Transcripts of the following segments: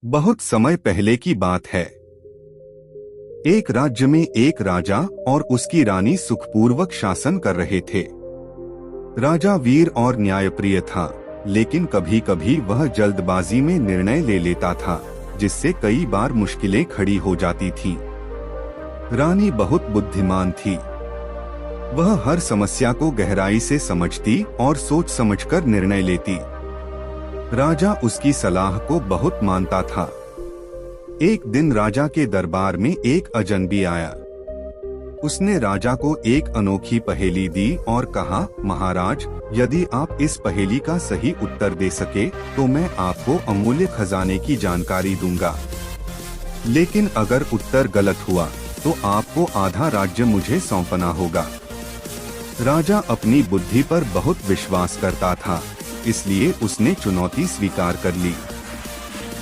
बहुत समय पहले की बात है। एक राज्य में एक राजा और उसकी रानी सुखपूर्वक शासन कर रहे थे। राजा वीर और न्यायप्रिय था, लेकिन कभी कभी वह जल्दबाजी में निर्णय ले लेता था, जिससे कई बार मुश्किलें खड़ी हो जाती थीं। रानी बहुत बुद्धिमान थी। वह हर समस्या को गहराई से समझती और सोच समझकर निर्णय लेती। राजा उसकी सलाह को बहुत मानता था। एक दिन राजा के दरबार में एक अजनबी आया। उसने राजा को एक अनोखी पहेली दी और कहा, महाराज, यदि आप इस पहेली का सही उत्तर दे सके तो मैं आपको अमूल्य खजाने की जानकारी दूंगा। लेकिन अगर उत्तर गलत हुआ तो आपको आधा राज्य मुझे सौंपना होगा। राजा अपनी बुद्धि पर बहुत विश्वास करता था, इसलिए उसने चुनौती स्वीकार कर ली।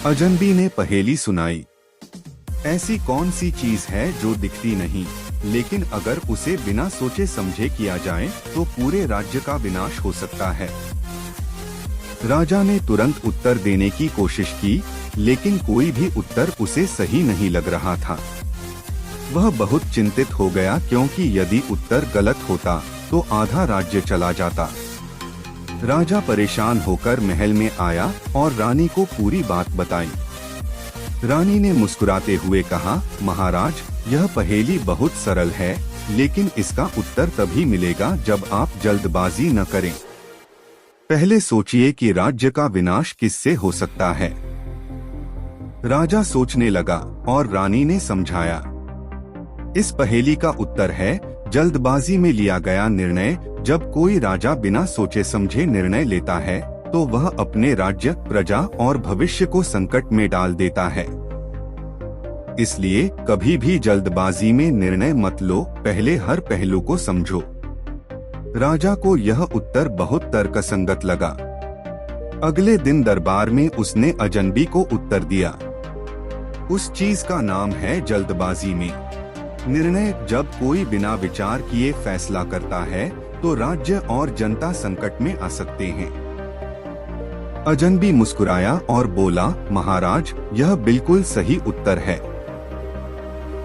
अजनबी ने पहेली सुनाई। ऐसी कौन सी चीज है जो दिखती नहीं, लेकिन अगर उसे बिना सोचे समझे किया जाए तो पूरे राज्य का विनाश हो सकता है। राजा ने तुरंत उत्तर देने की कोशिश की, लेकिन कोई भी उत्तर उसे सही नहीं लग रहा था। वह बहुत चिंतित हो गया, क्योंकि यदि उत्तर गलत होता तो आधा राज्य चला जाता। राजा परेशान होकर महल में आया और रानी को पूरी बात बताई। रानी ने मुस्कुराते हुए कहा, महाराज, यह पहेली बहुत सरल है, लेकिन इसका उत्तर तभी मिलेगा जब आप जल्दबाजी न करें। पहले सोचिए कि राज्य का विनाश किससे हो सकता है। राजा सोचने लगा और रानी ने समझाया, इस पहेली का उत्तर है जल्दबाजी में लिया गया निर्णय। जब कोई राजा बिना सोचे समझे निर्णय लेता है तो वह अपने राज्य, प्रजा और भविष्य को संकट में डाल देता है। इसलिए कभी भी जल्दबाजी में निर्णय मत लो, पहले हर पहलू को समझो। राजा को यह उत्तर बहुत तर्कसंगत लगा। अगले दिन दरबार में उसने अजनबी को उत्तर दिया। उस चीज का नाम है जल्दबाजी में निर्णय। जब कोई बिना विचार किए फैसला करता है तो राज्य और जनता संकट में आ सकते हैं। अजनबी मुस्कुराया और बोला, महाराज, यह बिल्कुल सही उत्तर है।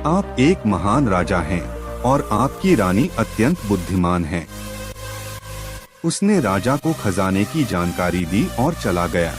आप एक महान राजा हैं और आपकी रानी अत्यंत बुद्धिमान है। उसने राजा को खजाने की जानकारी दी और चला गया।